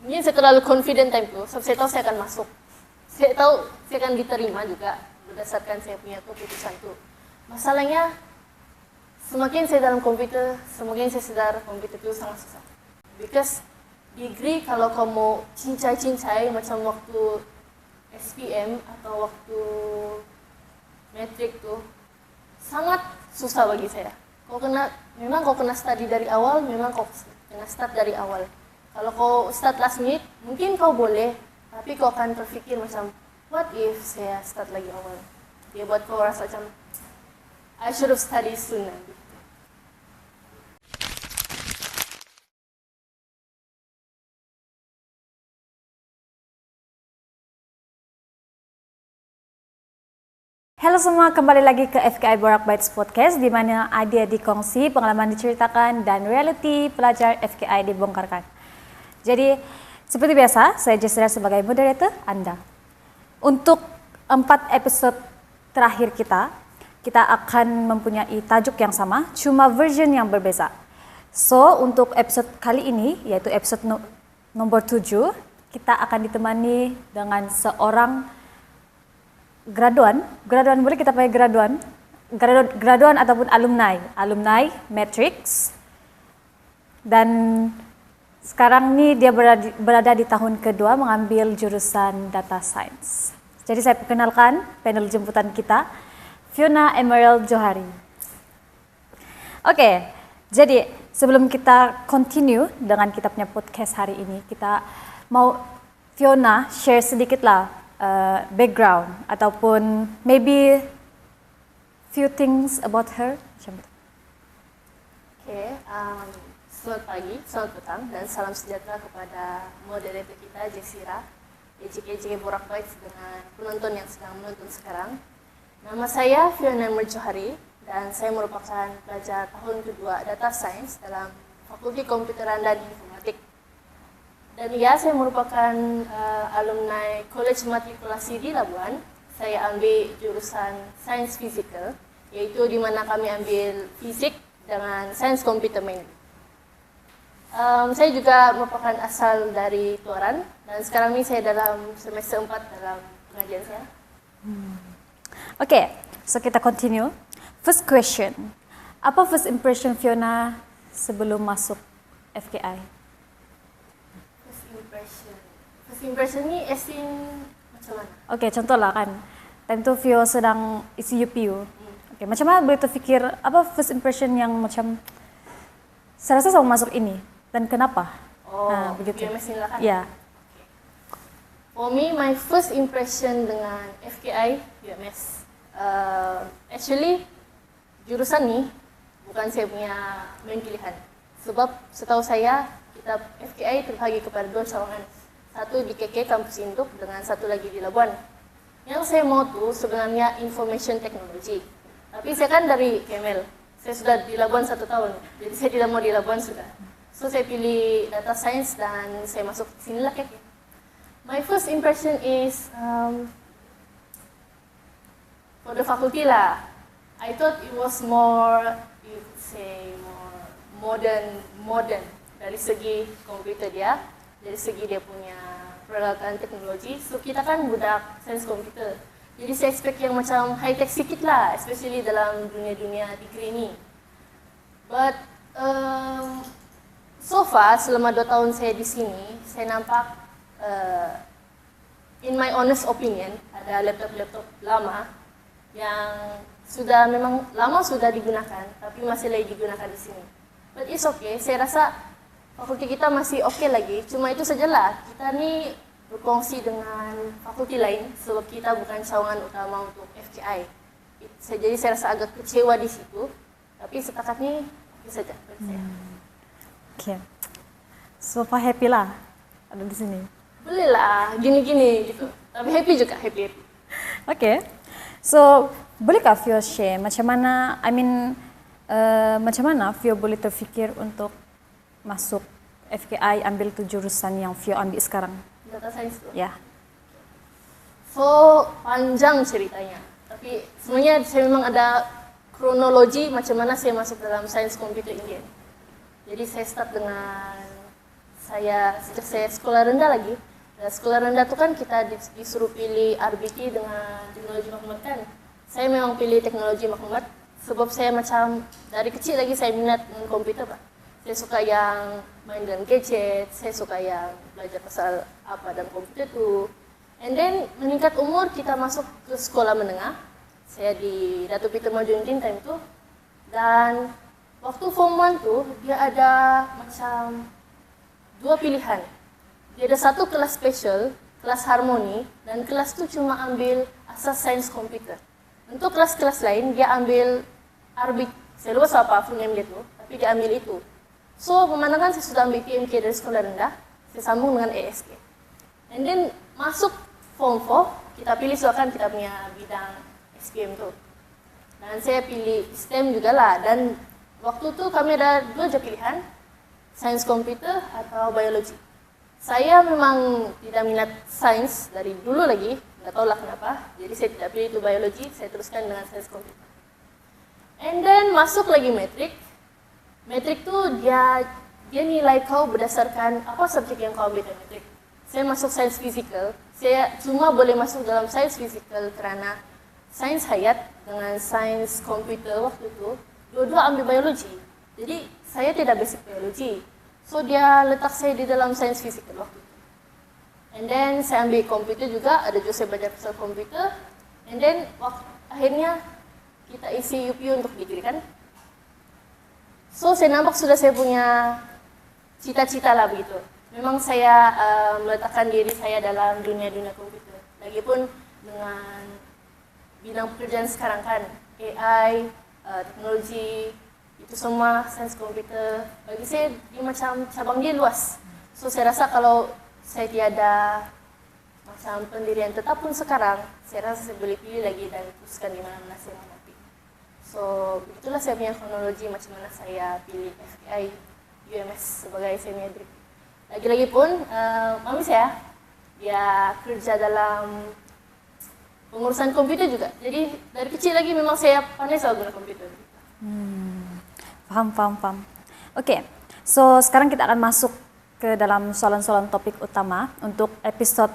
Mungkin saya terlalu confident time itu, sebab saya tahu saya akan masuk. Saya tahu saya akan diterima juga berdasarkan saya punya keputusan itu. Masalahnya, semakin saya dalam komputer, semakin saya sadar komputer itu sangat susah. Because degree kalau kamu cincai-cincai macam waktu SPM atau waktu metrik tuh sangat susah bagi saya. Memang kau kena study dari awal, memang kau kena start dari awal. Kalau kau start last minute, mungkin kau boleh, tapi kau akan terfikir macam, what if saya start lagi awal? Dia buat kau rasa macam, I should have studied sooner. Halo semua, kembali lagi ke FKI Borak Bites Podcast, di mana Adia dikongsi, pengalaman diceritakan, dan reality pelajar FKI dibongkarkan. Jadi, seperti biasa, saya Jessica sebagai moderator Anda. Untuk 4 episode terakhir kita akan mempunyai tajuk yang sama, cuma version yang berbeza. So, untuk episode kali ini, yaitu episode nomor 7, kita akan ditemani dengan seorang graduan boleh kita pakai graduan ataupun alumni Matrix, dan sekarang ini dia berada di tahun kedua mengambil jurusan Data Science. Jadi saya perkenalkan panel jemputan kita, Fiona Emerald Johari. Oke, jadi sebelum kita continue dengan kita punya podcast hari ini, kita mau Fiona share sedikit lah background ataupun maybe few things about her. Selamat pagi, selamat petang, dan salam sejahtera kepada moderator kita Jessica, EJK Borak Bites dengan penonton yang sedang menonton sekarang. Nama saya Fiona Emerald Johari dan saya merupakan pelajar tahun kedua Data Science dalam Fakulti Komputeran dan Informatik. Dan ya, saya merupakan alumni College Matrikulasi di Labuan. Saya ambil jurusan Sains Physical, yaitu di mana kami ambil fisik dengan sains komputer main. Saya juga merupakan asal dari Tuaran, dan sekarang ini saya dalam semester 4 dalam pengajian saya. Okay, so kita continue. First question, apa first impression Fiona sebelum masuk FKI? First impression ni as in macam mana? Okay, contoh lah kan, time tu Fio sedang isi UPU. Okay, macam mana boleh terfikir, apa first impression yang macam, saya rasa saya mau masuk ini, dan kenapa? Begitu. UMS ni lah kan? Ya. Okay. For me, my first impression dengan FKI UMS, actually jurusan ni bukan saya punya main pilihan. Sebab setahu saya, kita FKI terbagi kepada 2 cawangan. Satu di KK Kampus Induk dengan satu lagi di Labuan. Yang saya mau tuh sebenarnya Information Technology. Tapi saya kan dari KML. Saya sudah di Labuan 1 tahun. Jadi saya tidak mau di Labuan sudah. So saya pilih Data Science dan saya masuk sinilah KK. My first impression is for the faculty lah. I thought it was more, you could say, more modern dari segi komputer dia. Dari segi dia punya peralatan teknologi, so kita kan budak sains komputer. Jadi saya expect yang macam high-tech sedikit lah, especially dalam dunia-dunia degree ni. But so far, selama 2 tahun saya di sini, saya nampak, in my honest opinion, ada laptop-laptop lama yang memang lama sudah digunakan, tapi masih lagi digunakan di sini. But it's okay, saya rasa fakulti kita masih oke lagi, cuma itu sajalah. Kita ni berkongsi dengan fakulti lain sebab kita bukan cawangan utama untuk FKI. Jadi saya rasa agak kecewa di situ, tapi setakat ni oke saja. Okay. So far happy lah ada di sini. Boleh lah, gini-gini gitu. Tapi happy juga, happy. Okay. So bolehkah Fio share macam mana, macam mana Fio boleh terfikir untuk masuk FKI, ambil tu jurusan yang Fio ambil sekarang? Data Science tu? Ya. So, panjang ceritanya. Tapi sebenarnya saya memang ada kronologi macam mana saya masuk dalam Sains Komputer Indian. Jadi saya start dengan sejak saya sekolah rendah lagi. Dan sekolah rendah tuh kan kita disuruh pilih RBT dengan teknologi maklumat kan. Saya memang pilih teknologi maklumat sebab saya macam dari kecil lagi saya minat dengan komputer Pak. Saya suka yang main dengan gadget, saya suka yang belajar pasal apa dan komputer itu. And then meningkat umur kita masuk ke sekolah menengah. Saya di Dato' Peter Majuddin time itu. Dan waktu form 1 tuh dia ada macam 2 pilihan. Dia ada satu kelas spesial, kelas harmoni, dan kelas itu cuma ambil asas sains komputer. Untuk kelas-kelas lain dia ambil arbit, saya lupa apa full name dia tuh, tapi dia ambil itu. So pemandangan saya sudah ambil PMK dari sekolah rendah, saya sambung dengan ESK. And then masuk form 4, kita pilih silakan kita punya bidang SPM tuh. Dan saya pilih STEM juga lah. Dan waktu itu kami ada 2 aja pilihan, sains komputer atau biologi. Saya memang tidak minat sains dari dulu lagi, nggak tahu lah kenapa. Jadi saya tidak pilih itu biologi, saya teruskan dengan sains komputer. And then masuk lagi metrik. Metrik tuh dia nilai kau berdasarkan apa subjek yang kau ambil di metrik. Saya masuk sains fisikal, saya cuma boleh masuk dalam sains fisikal karena sains hayat dengan sains komputer waktu itu, dua-dua ambil biologi. Jadi saya tidak basic biologi. So dia letak saya di dalam sains fisikal waktu itu. And then saya ambil komputer juga, ada juga saya belajar pasal komputer. And then akhirnya kita isi UPU untuk degree kan. So saya nampak sudah saya punya cita-cita lah begitu. Memang saya meletakkan diri saya dalam dunia-dunia komputer. Lagipun dengan bidang pekerjaan sekarang kan, AI, teknologi, itu semua sains komputer. Bagi saya dia macam cabang dia luas. So saya rasa kalau saya tiada macam pendirian tetap pun sekarang, saya rasa saya boleh pilih lagi dan teruskan di mana-mana saya mau nanti. So begitulah saya punya kronologi macam mana saya pilih FKI UMS sebagai semi-edrik. Lagi-lagi pun mami saya dia kerja dalam pengurusan komputer juga. Jadi dari kecil lagi memang saya pandai soal guna komputer. Paham. Oke, so sekarang kita akan masuk ke dalam soalan-soalan topik utama untuk episode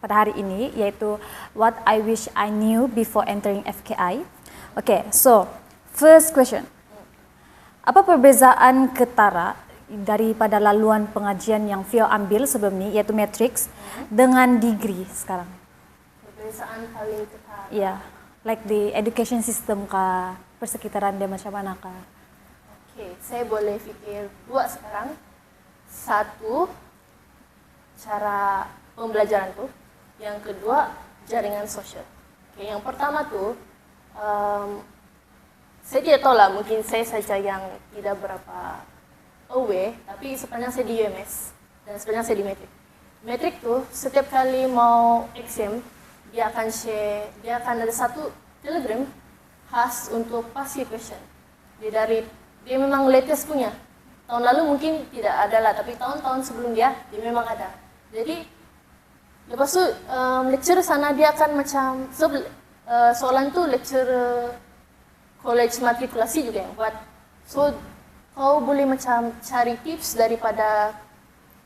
pada hari ini, yaitu What I Wish I Knew Before Entering FKI. Oke, so first question. Apa perbezaan ketara daripada laluan pengajian yang Fio ambil sebelum ini, yaitu matrix, dengan degree sekarang? Perbezaan paling ketara. Ya, like the education system kah, persekitaran dia macam mana kah? Oke, saya boleh pikir 2 sekarang. 1, cara pembelajaran tuh. Yang kedua, jaringan sosial. Oke, yang pertama tuh, saya tidak tahu lah, mungkin saya saja yang tidak berapa aware, tapi sepanjang saya di UMS dan sepanjang saya di Metrik. Metrik tuh setiap kali mau exam, dia akan ada satu telegram khas untuk past question. Dia memang latest punya. Tahun lalu mungkin tidak ada lah, tapi tahun-tahun sebelum dia memang ada. Jadi lepas tu lecturer sana dia akan macam soalan tu lecturer college matrikulasi juga yang buat. So kau boleh macam cari tips daripada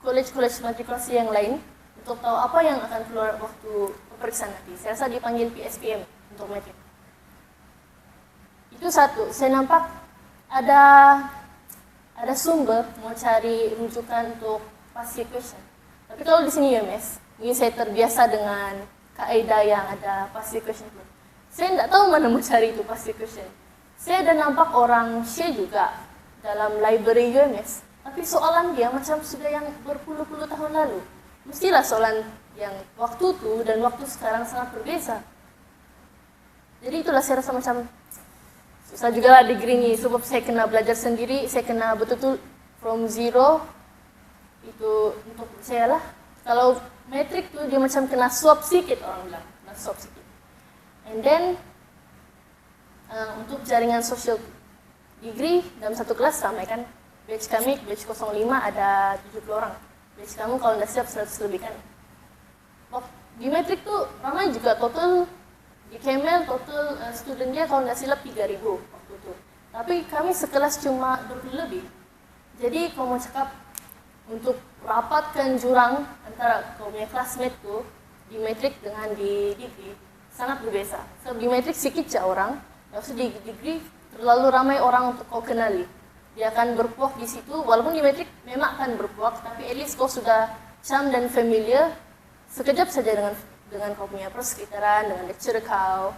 college matrikulasi yang lain untuk tahu apa yang akan keluar waktu pemeriksaan nanti. Saya rasa dipanggil PSPM untuk metrik. Itu satu. Saya nampak ada sumber mau cari rujukan untuk past question. Tapi kalau di sini UMS, mungkin saya terbiasa dengan kaidah yang ada past question. Saya tidak tahu mana mau cari itu past question. Saya ada nampak orang share juga dalam library UMS, tapi soalan dia macam sudah yang berpuluh-puluh tahun lalu. Mestilah soalan yang waktu itu dan waktu sekarang sangat berbeza. Jadi itulah saya rasa macam susah juga lah degree ini, sebab saya kena belajar sendiri, saya kena betul-betul from zero. Itu untuk saya lah. Kalau metrik tuh dia macam kena swap sedikit, orang bilang, kena swap sedikit. And then untuk jaringan sosial degree dalam satu kelas ramai kan. Batch kami, batch 05 ada 70 orang. Batch kamu kalau tidak siap 100 lebih kan. Di metrik tuh ramai juga, total di Kemel total student dia kalau tidak silap 3.000 waktu itu. Tapi kami sekelas cuma 20 lebih. Jadi kalau mau cakap untuk rapatkan jurang antara kau punya classmate tu di metrik dengan di degree sangat berbeza. Sebab di metrik sikit je orang, lepas tu di degree terlalu ramai orang untuk kau kenali. Dia akan berpuak di situ, walaupun di metrik memang akan berpuak, tapi at least kau sudah cam dan familiar sekejap saja dengan kau punya persekitaran, dengan lecturer kau.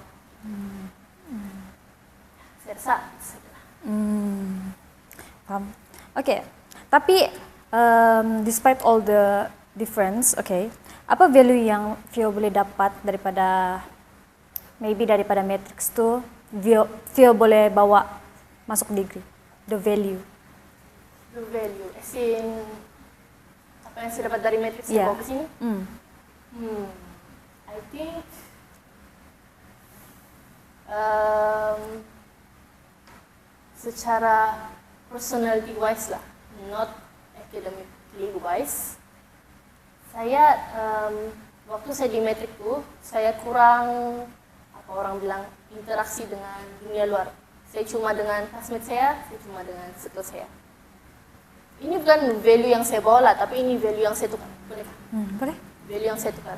Saya rasa sajalah. Paham. Okay. Tapi despite all the difference, okay, apa value yang Vio boleh dapat daripada matrix tu Vio boleh bawa masuk degree? The value, as in apa yang saya dapat dari matrix yang bawa ke sini? I think secara personality wise lah, not academically wise. Saya waktu saya di metrik tu, saya kurang apa orang bilang interaksi dengan dunia luar. Saya cuma dengan classmate saya cuma dengan circle saya. Ini bukan value yang saya bawa lah, tapi ini value yang saya tukar. Boleh? Boleh. Value yang saya tukar.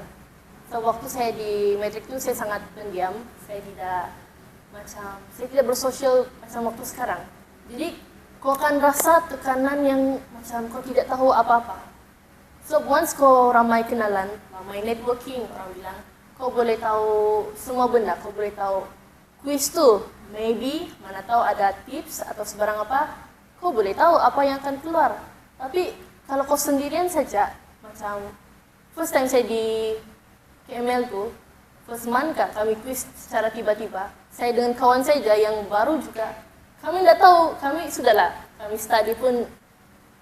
So, waktu saya di metrik itu saya sangat pendiam. Saya tidak bersosial macam waktu sekarang. Jadi kau akan rasa tekanan yang macam kau tidak tahu apa-apa. So once kau ramai kenalan, ramai networking, orang bilang kau boleh tahu semua benda. Kau boleh tahu quiz tu, maybe mana tahu ada tips atau sebarang apa, kau boleh tahu apa yang akan keluar. Tapi kalau kau sendirian saja, macam first time saya di KML tu, first month kami quiz secara tiba-tiba. Saya dengan kawan saya yang baru juga, kami tidak tahu, kami sudahlah, kami study pun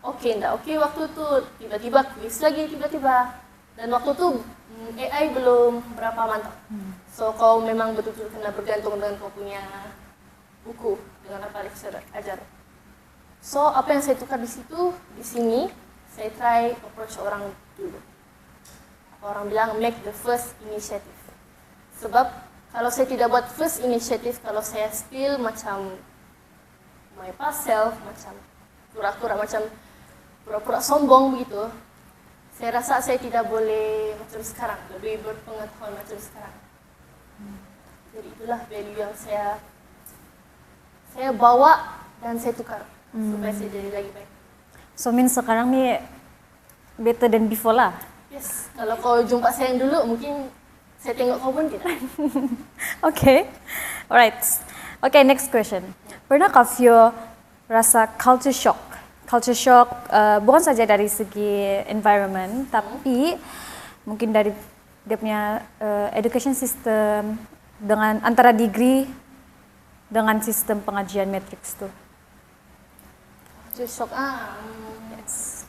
okey waktu tu tiba-tiba quiz lagi tiba-tiba. Dan waktu tu AI belum berapa mantap. So kau memang betul-betul kena bergantung dengan kau punya buku, dengan apa lecturer ajar. So apa yang saya tukar di situ, di sini saya try approach orang dulu. Orang bilang make the first initiative. Sebab kalau saya tidak buat first initiative, kalau saya still macam my past self, macam pura-pura sombong begitu, saya rasa saya tidak boleh macam sekarang, lebih berpengetahuan macam sekarang. Jadi itulah value yang saya bawa dan saya tukar supaya saya jadi lagi baik. So means sekarang ni better than before lah. Yes, kalau kau jumpa saya yang dulu, mungkin saya tengok kau pun tidak. Okay, alright. Okay, next question. Pernahkah Vio rasa culture shock? Culture shock bukan saja dari segi environment, tapi mungkin dari dia punya education system dengan antara degree dengan sistem pengajian matrix tu. Culture shock, Yes.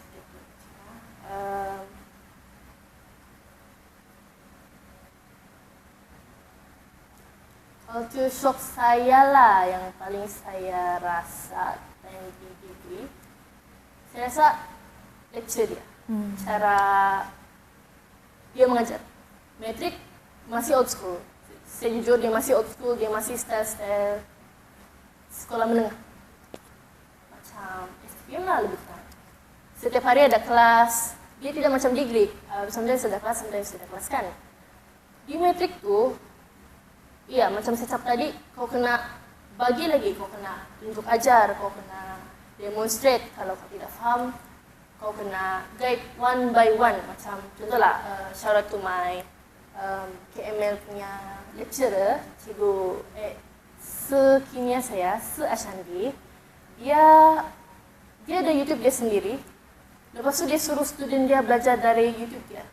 Culture shock saya lah yang paling saya rasa time di degree. Saya rasa lecture dia, cara dia mengajar. Metrik masih old school. Sejujur dia masih old school, dia masih style sekolah menengah. Macam SPM lah lebih kurang. Setiap hari ada kelas, dia tidak macam degree. Sometimes ada kelas, sometimes ada kelas kan. Di metrik tu, iya, macam saya cakap tadi, kau kena bagi lagi, kau kena tunjuk ajar, kau kena demonstrate. Kalau kau tidak faham, kau kena guide one by one. Macam contohlah, shout out to my KML punya lecturer, cikgu sekimia saya, Ashandi. Dia ada YouTube dia sendiri. Lepas tu dia suruh student dia belajar dari YouTube dia.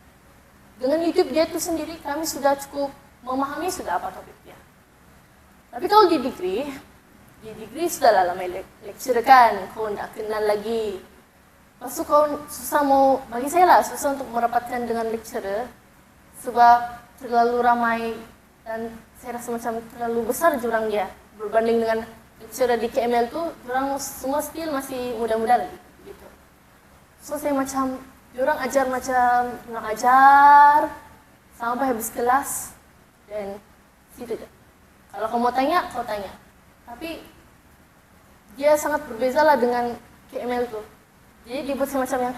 Dengan YouTube dia tu sendiri, kami sudah cukup memahami sudah apa topik dia. Tapi kalau di degree sudahlah lama lecturer kan, kau tidak kenal lagi. Lepas tu kau susah bagi saya lah, susah untuk merapatkan dengan lecturer. Sebab terlalu ramai dan saya rasa macam terlalu besar jurang dia. Berbanding dengan lecturer di KML tu, jurang semua still masih muda-muda lagi. Gitu. So saya macam, jurang ajar sampai habis kelas. Dan situ je. Kalau kau mau tanya, kau tanya. Tapi dia sangat berbeza lah dengan KML tu. Jadi dia buat saya macam yang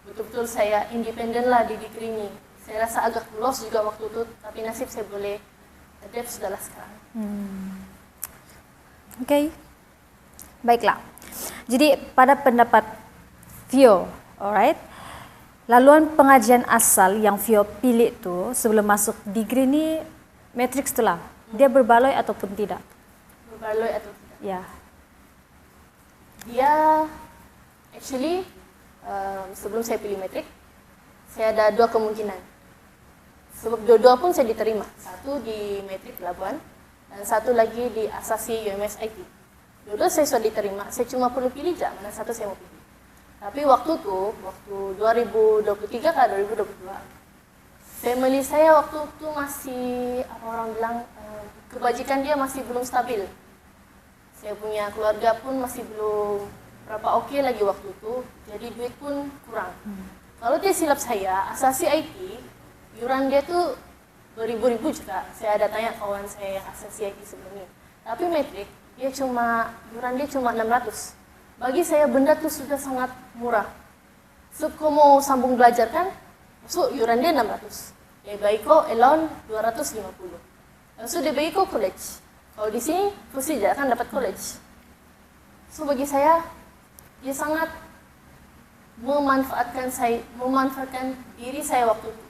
betul-betul saya independen lah di degree ini. Saya rasa agak lost juga waktu itu, tapi nasib saya boleh adapt sudahlah sekarang. Oke. Baiklah. Jadi pada pendapat Vio, alright, laluan pengajian asal yang Vio pilih tuh sebelum masuk degree ini matriks itulah. Dia berbaloi ataupun tidak? Berbaloi atau tidak? Ya. Dia actually sebelum saya pilih metrik, saya ada dua kemungkinan. Sebab dua-dua pun saya diterima. Satu di metrik Labuan dan satu lagi di Asasi UMS IT. Dua-dua saya sudah diterima. Saya cuma perlu pilih aja mana satu saya mau pilih. Tapi waktu 2023 ke 2022, family saya waktu itu masih apa orang bilang kebajikan dia masih belum stabil. Saya punya keluarga pun masih belum berapa oke lagi waktu itu, jadi duit pun kurang. Kalau dia silap saya, Asasi IT, iuran dia tuh beribu-ribu juga. Saya ada tanya kawan saya yang Asasi IT sebelumnya. Tapi metrik, iuran dia cuma 600. Bagi saya benda tuh sudah sangat murah. So, kalau mau sambung belajar kan, so iuran dia 600. Baiko alone 250. So dia bagi college. Kalau di sini pasti dia akan dapat college. So bagi saya dia sangat memanfaatkan diri saya waktu itu.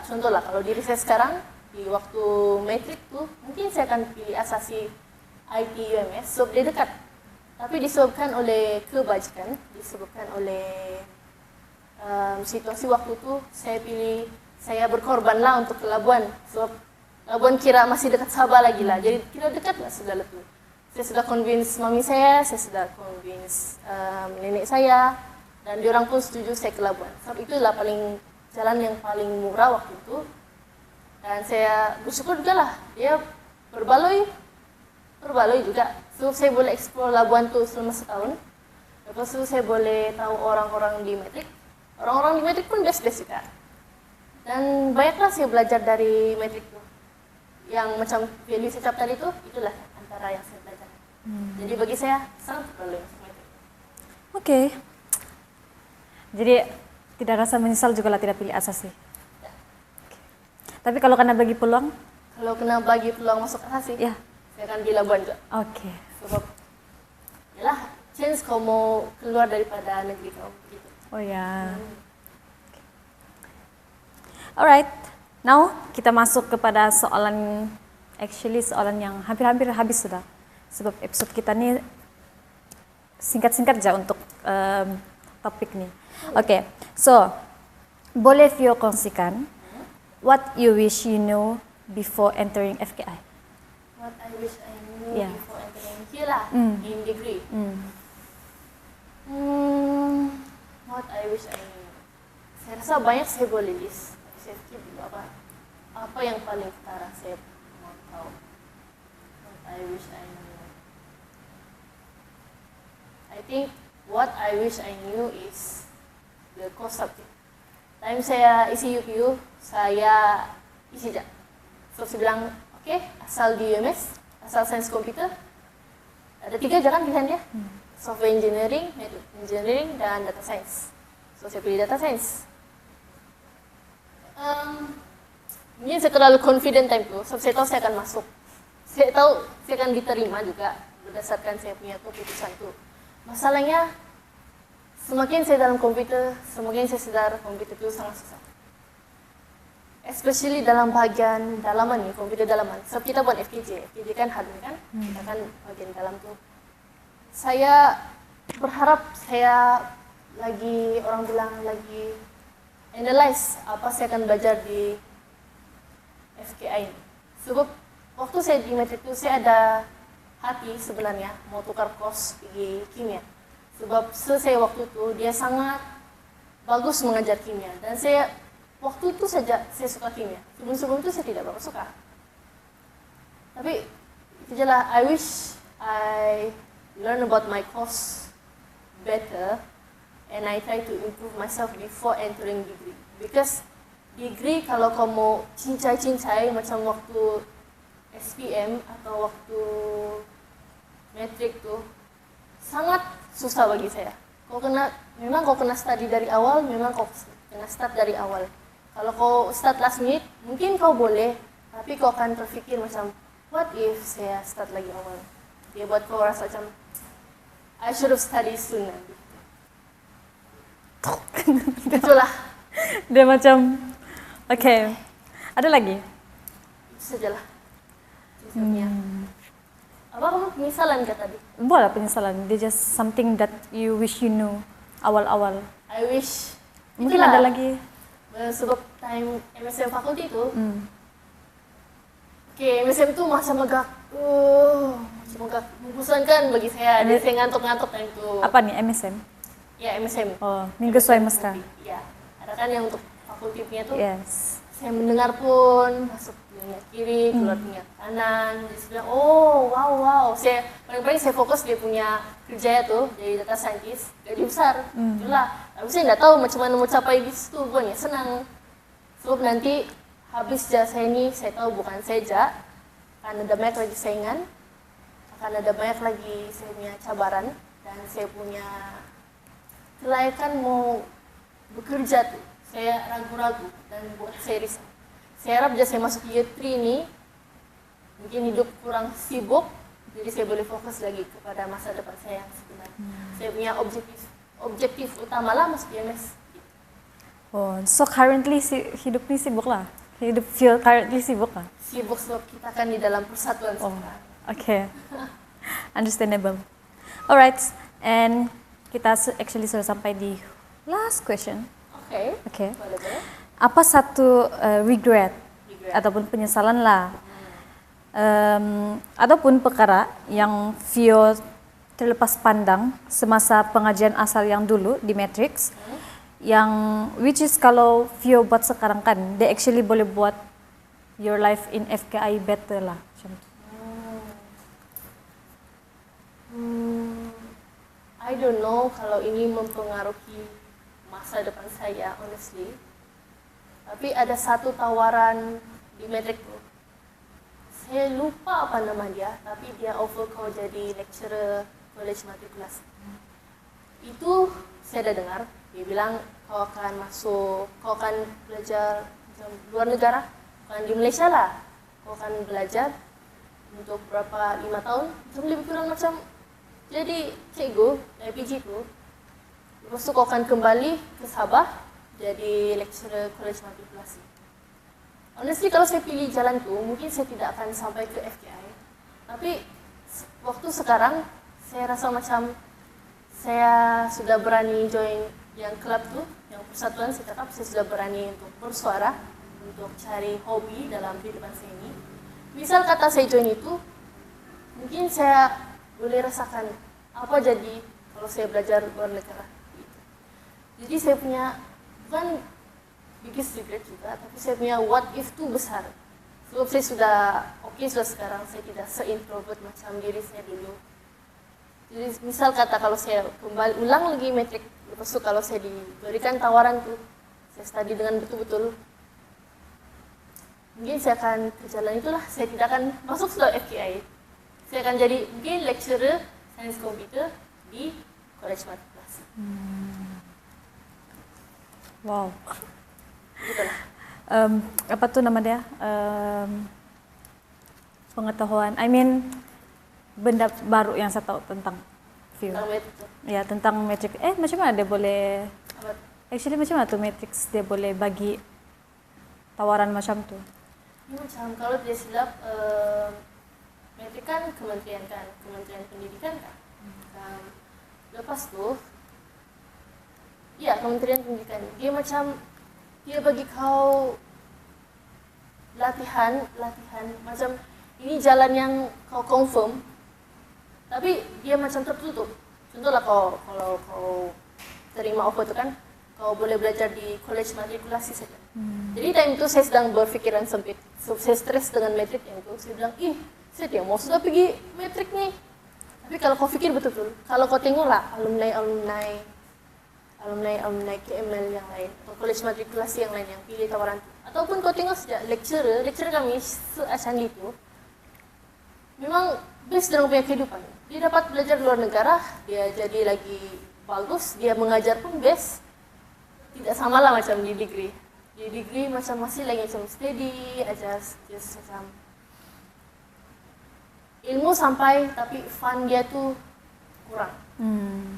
Contohlah kalau diri saya sekarang di waktu metrik tuh mungkin saya akan pilih Asasi IT UMS, so dia dekat. Tapi disebabkan oleh kebajikan, disebabkan oleh situasi waktu itu saya berkorbanlah untuk ke Labuan. Sebab Labuan kira masih dekat Sabah lagi lah, jadi kira dekat lah sudah itu. Saya sudah convince mami saya sudah convince nenek saya, dan diorang pun setuju saya ke Labuan. Sebab itulah jalan yang paling murah waktu itu. Dan saya bersyukur juga lah, dia berbaloi juga. So saya boleh explore Labuan tuh selama setahun. Lepas itu saya boleh tahu orang-orang di metrik. Orang-orang di metrik pun best-best juga. Dan banyaklah saya belajar dari metrik tuh. Yang macam value saya cap tadi tuh, itulah antara yang saya belajar. Jadi bagi saya sangat berbaloi metrik. Oke. Jadi tidak rasa menyesal juga lah tidak pilih Asasi. Ya. Tapi kalau kena bagi peluang? Kalau kena bagi peluang masuk Asasi, Ya. saya akan di Labuan juga. Oke. Sebab, yalah, chance kau mau keluar daripada negeri kau gitu. Oh ya. Alright. Now kita masuk kepada soalan yang hampir-hampir habis sudah. Sebab episode kita ini singkat-singkat aja untuk topik nih. Oke. So, boleh Vio kongsikan what you wish you know before entering FKI? What I wish I knew Yeah. before entering here lah, in degree. What I wish I knew. Saya rasa banyak saya boleh list. Saya fikir juga apa yang paling utara saya mau tahu. What I wish I knew. I think what I wish I knew is the core subject. Time saya isi UPU, saya isi aja. So saya bilang, oke, asal di UMS, asal sains komputer, ada 3 aja kan pilihan dia. Software engineering, network engineering, dan data science. So saya pilih data science. Mungkin saya terlalu confident time itu, sebab saya tahu saya akan masuk. Saya tahu saya akan diterima juga berdasarkan saya punya keputusan itu. Masalahnya, semakin saya dalam komputer, semakin saya sadar komputer itu sangat susah. Especially dalam bagian dalaman nih, komputer dalaman. Sebab kita buat FKJ kan hardware kan, kita kan bagian dalam tuh. Saya berharap saya orang bilang lagi analyze apa saya akan belajar di FKI. Sebab waktu saya di metrik itu saya ada hati sebenarnya mau tukar kos pergi kimia. Sebab selesai waktu itu dia sangat bagus mengajar kimia dan saya waktu itu saja saya suka kimia. Sebelum itu saya tidak berapa suka. Tapi itu jelas, I wish I learn about my course better and I try to improve myself before entering degree. Because degree kalau kamu cincai-cincai macam waktu SPM atau waktu metrik tuh sangat susah bagi saya. Kau kena memang kau kena study dari awal, memang kau kena start dari awal. Kalau kau start last minute, mungkin kau boleh, tapi kau akan terfikir macam, what if saya start lagi awal? Dia buat kau rasa macam, I should have studied sooner. Itulah. Dia macam, oke. Ada lagi? Itu sajalah. Sebenarnya. Apa kamu penyesalan kah tadi? Boleh penyesalan. Dia just something that you wish you knew awal-awal. I wish. Mungkin Itulah. ada lagi. Sebab time MSM fakulti itu, MSM itu macam agak membosankan bagi saya. Jadi saya ngantuk-ngantuk time itu. Apa nih MSM? Ya MSM. Oh, minggu sesuai mesra. Iya. Ada kan yang untuk fakulti punya tuh. Yes. Saya mendengar pun masuk punya kiri, keluar punya kanan. Jadi saya bilang, oh wow. Saya paling-paling saya fokus dia punya kerja tuh jadi data scientist, gaji besar. Itulah. Tapi saya nggak tahu macam mana mau capai di situ. Pokoknya senang. Sebab nanti habis jasa saya ini, saya tahu bukan saja akan ada banyak lagi saingan, akan ada banyak lagi saya punya cabaran dan saya punya kelayakan mau bekerja tuh. Saya ragu-ragu dan buat saya risau. Saya harap jasa saya masuk year 3 ini mungkin hidup kurang sibuk, jadi saya boleh fokus lagi kepada masa depan saya yang sebenarnya. Saya punya objektif utama lah masuk IMS. Oh, so currently hidup ini sibuk lah. Feel currently sibuk lah. Sibuk sebab kita kan di dalam persatuan sekarang. Okay. Understandable. Alright, and kita actually sudah sampai di last question. Oke. Okay. Apa satu regret ataupun penyesalan lah, ataupun perkara yang Vio terlepas pandang semasa pengajian asal yang dulu di Matrix, yang which is kalau Vio buat sekarang kan, they actually boleh buat your life in FKI better lah. I don't know kalau ini mempengaruhi masa depan saya, honestly. Tapi ada satu tawaran di Matrix tuh. Saya lupa apa nama dia, tapi dia offer kau jadi lecturer college matrikulasi. Itu saya dah dengar. Dia bilang kau akan belajar luar negara, bukan di Malaysia lah. Kau akan belajar untuk berapa 5 tahun, lebih kurang macam jadi cikgu IPG itu. Lepas itu kau akan kembali ke Sabah jadi lecturer college matrikulasi. Honestly kalau saya pilih jalan tu, mungkin saya tidak akan sampai ke FKI. Tapi waktu sekarang saya rasa macam saya sudah berani join yang klub tu, yang persatuan. Saya cakap saya sudah berani untuk bersuara, untuk cari hobi dalam kehidupan saya ini. Misal kata saya join itu, mungkin saya boleh rasakan apa jadi kalau saya belajar luar negara. Jadi saya punya bukan biggest regret juga, tapi saya punya what if tu besar. Sebab saya sudah sudah sekarang, saya tidak se-introvert macam diri saya dulu. Jadi misal kata kalau saya kembali ulang lagi Matrix, lepas tu kalau saya diberikan tawaran tu, saya study dengan betul-betul, mungkin saya akan ke jalan itulah. Saya tidak akan masuk sudah FKI. Saya akan jadi mungkin lecturer sains komputer di college matrikulasi. Wow. Gitulah. Apa tuh nama dia? Pengetahuan. I mean benda baru yang saya tahu tentang Vio. Ya tentang Matrix. Macam mana dia boleh? Actually macam mana tuh Matrix dia boleh bagi tawaran macam tu? Macam kalau tidak silap, Matrix kan Kementerian Pendidikan kan. Lepas tu, ya Kementerian Pendidikan. Dia macam dia bagi kau latihan macam ini jalan yang kau confirm, tapi dia macam tertutup. Contohlah kalau kau terima offer tu kan, kau boleh belajar di college matrikulasi saja. Jadi time itu saya sedang berfikiran sempit. So, saya stres dengan Matrix yang itu. Saya bilang, saya tidak mau sudah pergi Matrix nih. Tapi kalau kau fikir betul-betul, kalau kau tengoklah alumni KML yang lain, atau college matrikulasi yang lain yang pilih tawaran itu, ataupun kau tengok sejak lecturer kami se-Ashanti itu, memang best dalam punya kehidupan. Dia dapat belajar luar negara, dia jadi lagi bagus, dia mengajar pun best. Tidak sama lah macam di degree. Di degree macam masih lagi macam steady aja, just macam ilmu sampai tapi fun dia tuh kurang.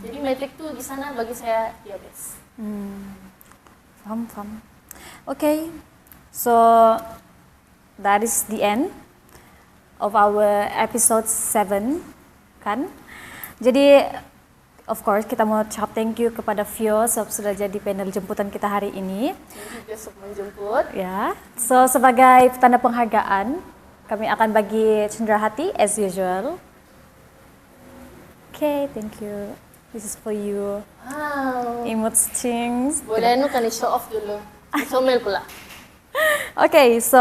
Jadi metrik tuh di sana bagi saya dia best. Paham. Okay, so that is the end of our episode 7, kan? Jadi, of course, kita mau ucap thank you kepada Vio sudah jadi panel jemputan kita hari ini. Thank you sudah menjemput. Ya, so sebagai tanda penghargaan, kami akan bagi cenderahati as usual. Okay, thank you. This is for you. Wow. Emotes things. Boleh kan show off dulu. Comel pula. Okay, so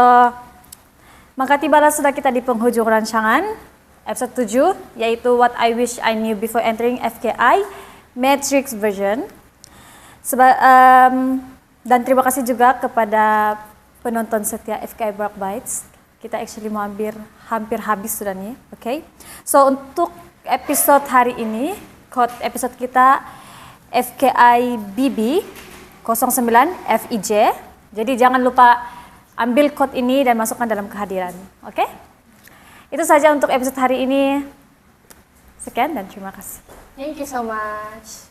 maka tibalah sudah kita di penghujung rancangan episode 7, yaitu What I Wish I Knew Before Entering FKI Matrix Version. Dan terima kasih juga kepada penonton setia FKI Borak Bites. Kita actually mau hampir habis sudah nih, okay? So untuk episode hari ini, code episode kita FKI BB 09 FIJ. Jadi jangan lupa ambil code ini dan masukkan dalam kehadiran, oke? Itu saja untuk episode hari ini. Sekian dan terima kasih. Thank you so much.